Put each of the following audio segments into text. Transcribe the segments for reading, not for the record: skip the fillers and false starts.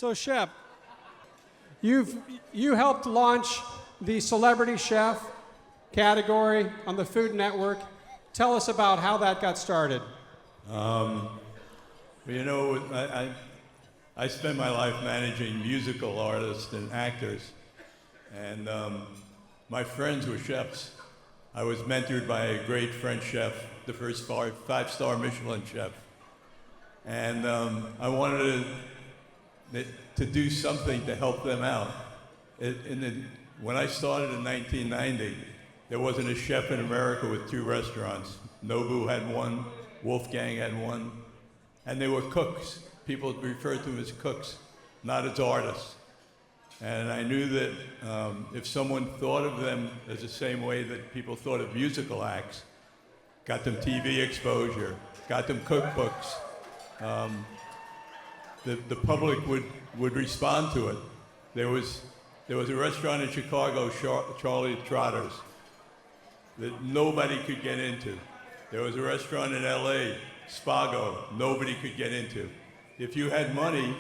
So Shep, you helped launch the Celebrity Chef category on the Food Network. Tell us about how that got started. You know, I spent my life managing musical artists and actors, and my friends were chefs. I was mentored by a great French chef, the first five-star Michelin chef, and I wanted to do something to help them out. When I started in 1990, there wasn't a chef in America with 2 restaurants. Nobu had one, Wolfgang had one, and they were cooks. People referred to them as cooks, not as artists. And I knew that if someone thought of them as the same way that people thought of musical acts, got them TV exposure, got them cookbooks, the public would respond to it. There was a restaurant in Chicago, Charlie Trotter's, that nobody could get into. There was a restaurant in LA, Spago, nobody could get into. If you had money,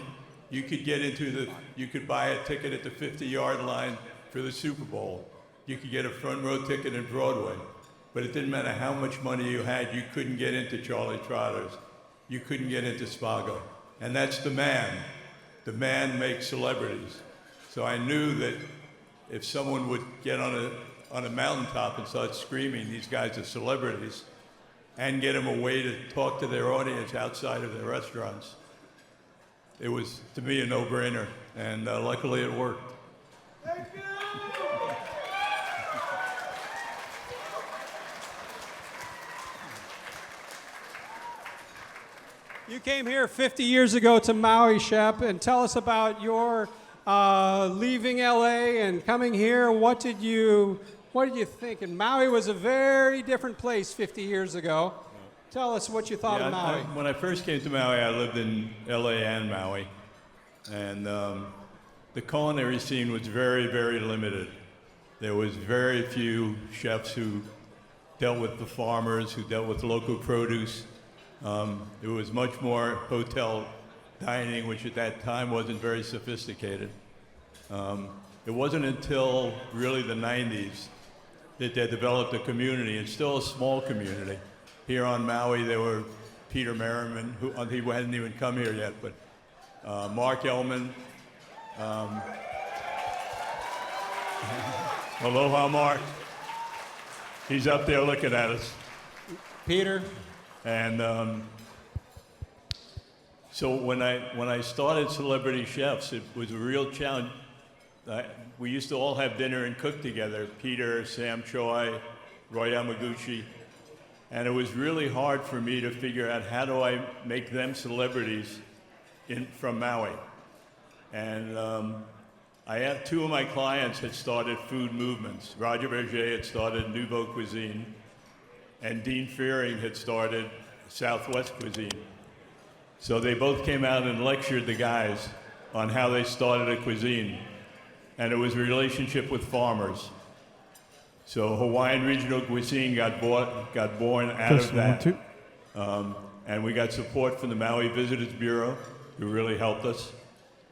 you could get into you could buy a ticket at the 50-yard line for the Super Bowl. You could get a front row ticket in Broadway. But it didn't matter how much money you had, you couldn't get into Charlie Trotter's. You couldn't get into Spago. And that's the man. The man makes celebrities. So I knew that if someone would get on a mountaintop and start screaming, these guys are celebrities, and get them a way to talk to their audience outside of their restaurants, it was, to me, a no-brainer, and luckily it worked. Thank you! You came here 50 years ago to Maui, Shep, and tell us about your leaving LA and coming here. What did you think? And Maui was a very different place 50 years ago. Tell us what you thought of Maui. When I first came to Maui, I lived in LA and Maui. And the culinary scene was very, very limited. There was very few chefs who dealt with the farmers, who dealt with local produce. It was much more hotel dining, which at that time wasn't very sophisticated. It wasn't until really the 90s that they developed a community, and still a small community. Here on Maui, there were Peter Merriman, who he hadn't even come here yet, but Mark Ellman. Aloha, Mark. He's up there looking at us. Peter. And so when I started Celebrity Chefs, it was a real challenge. We used to all have dinner and cook together, Peter, Sam Choi, Roy Yamaguchi. And it was really hard for me to figure out how do I make them celebrities from Maui. And I had 2 of my clients had started food movements. Roger Berger had started Nouveau Cuisine, and Dean Fearing had started Southwest Cuisine. So they both came out and lectured the guys on how they started a cuisine. And it was a relationship with farmers. So Hawaiian Regional Cuisine got born out of that. And we got support from the Maui Visitors Bureau, who really helped us.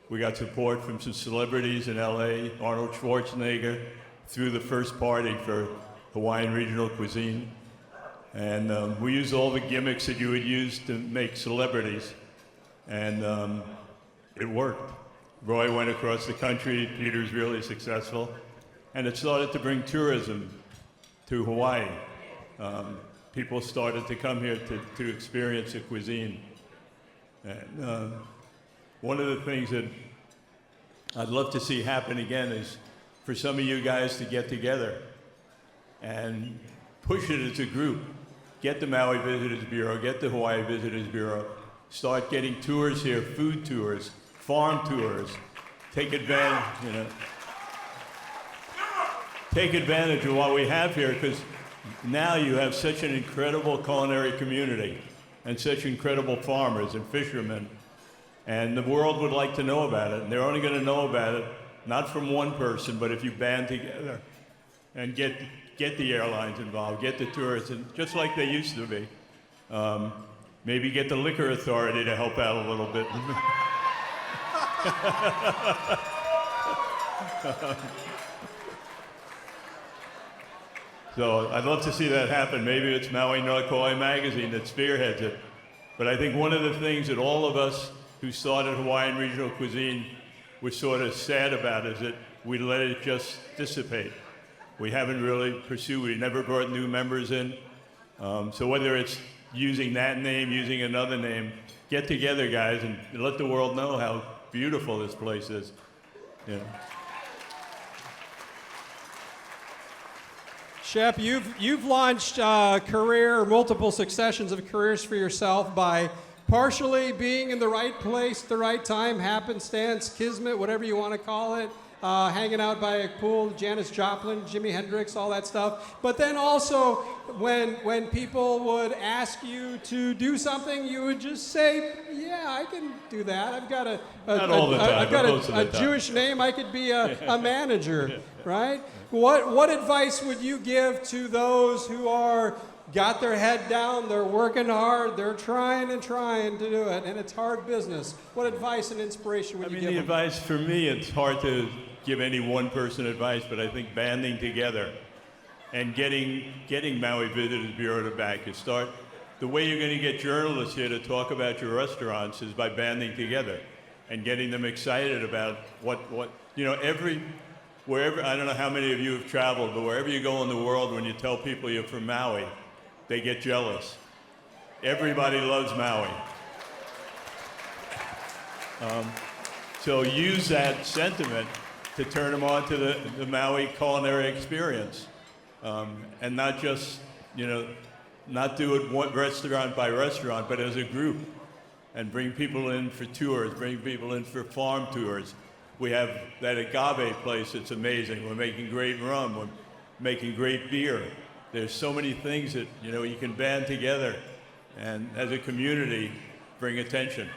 We got support from some celebrities in LA, Arnold Schwarzenegger, threw the first party for Hawaiian Regional Cuisine. And we used all the gimmicks that you would use to make celebrities. And it worked. Roy went across the country, Peter's really successful. And it started to bring tourism to Hawaii. People started to come here to experience the cuisine. And one of the things that I'd love to see happen again is for some of you guys to get together and push it as a group. Get the Maui Visitors Bureau, get the Hawaii Visitors Bureau, start getting tours here, food tours, farm tours, take advantage, take advantage of what we have here, because now you have such an incredible culinary community and such incredible farmers and fishermen, and the world would like to know about it, and they're only going to know about it not from one person, but if you band together and get the airlines involved, get the tourists, and just like they used to be. Maybe get the liquor authority to help out a little bit. So I'd love to see that happen. Maybe it's Maui Nō Ka magazine that spearheads it. But I think one of the things that all of us who started Hawaiian Regional Cuisine were sort of sad about is that we let it just dissipate. We haven't really pursued, we never brought new members in. So whether it's using that name, using another name, get together, guys, and let the world know how beautiful this place is. You know. Shep, you've launched multiple successions of careers for yourself by partially being in the right place at the right time, happenstance, kismet, whatever you want to call it, hanging out by a pool, Janis Joplin, Jimi Hendrix, all that stuff. But then also, when people would ask you to do something, you would just say, yeah, I can do that. I've got a Jewish name. I could be a manager, right? What advice would you give to those who are got their head down, they're working hard, they're trying to do it, and it's hard business? What advice and inspiration would you give them? The advice for me, it's hard to give any one person advice, but I think banding together and getting Maui Visitors Bureau to back you. The way you're going to get journalists here to talk about your restaurants is by banding together and getting them excited about wherever, I don't know how many of you have traveled, but wherever you go in the world, when you tell people you're from Maui, they get jealous. Everybody loves Maui. So use that sentiment to turn them on to the Maui culinary experience. And not just, not do it one restaurant by restaurant, but as a group. And bring people in for tours, bring people in for farm tours. We have that agave place that's amazing. We're making great rum. We're making great beer. There's so many things that, you can band together and as a community bring attention.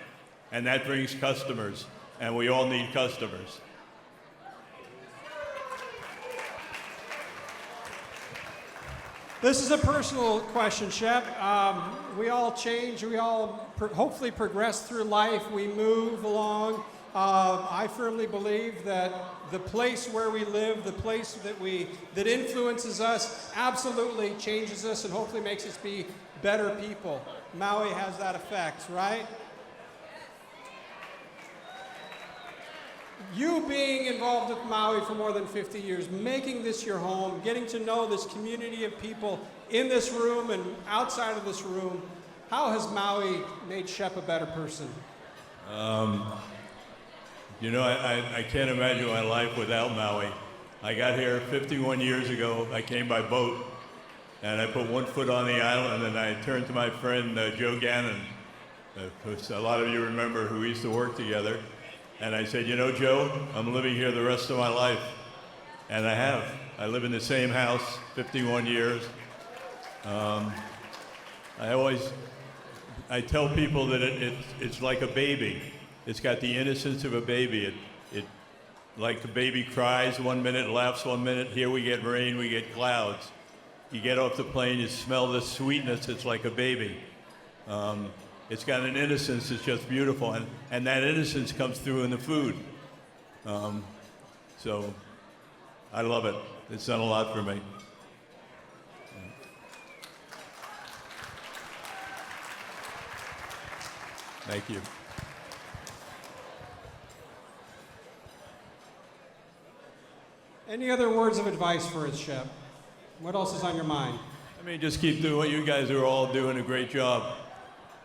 And that brings customers. And we all need customers. This is a personal question, Shep. We all change. We all hopefully progress through life. We move along. I firmly believe that the place where we live, the place that influences us, absolutely changes us and hopefully makes us be better people. Maui has that effect, right? You being involved with Maui for more than 50 years, making this your home, getting to know this community of people in this room and outside of this room, how has Maui made Shep a better person? I can't imagine my life without Maui. I got here 51 years ago. I came by boat, and I put one foot on the island, and I turned to my friend Joe Gannon, who a lot of you remember, who we used to work together, and I said, Joe, I'm living here the rest of my life. And I have. I live in the same house 51 years. I tell people that it's like a baby. It's got the innocence of a baby. It like a baby cries one minute, laughs one minute. Here we get rain, we get clouds. You get off the plane, you smell the sweetness. It's like a baby. It's got an innocence that's just beautiful, and that innocence comes through in the food. So I love it. It's done a lot for me. Thank you. Any other words of advice for us, Shep? What else is on your mind? Just keep doing what you guys are all doing a great job.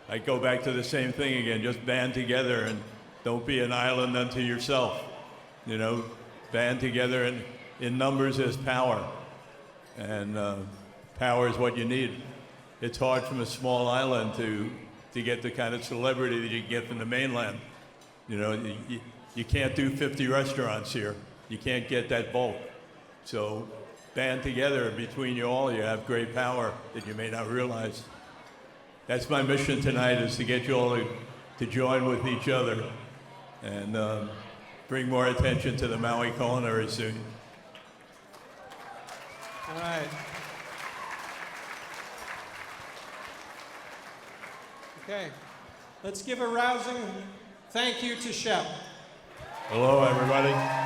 I go back to the same thing again. Just band together and don't be an island unto yourself. Band together, and in numbers there's power. And power is what you need. It's hard from a small island to get the kind of celebrity that you get from the mainland. You can't do 50 restaurants here. You can't get that bulk. So band together between you all, you have great power that you may not realize. That's my mission tonight, is to get you all to join with each other and bring more attention to the Maui culinary scene. All right. Okay. Let's give a rousing thank you to Shep. Hello, everybody.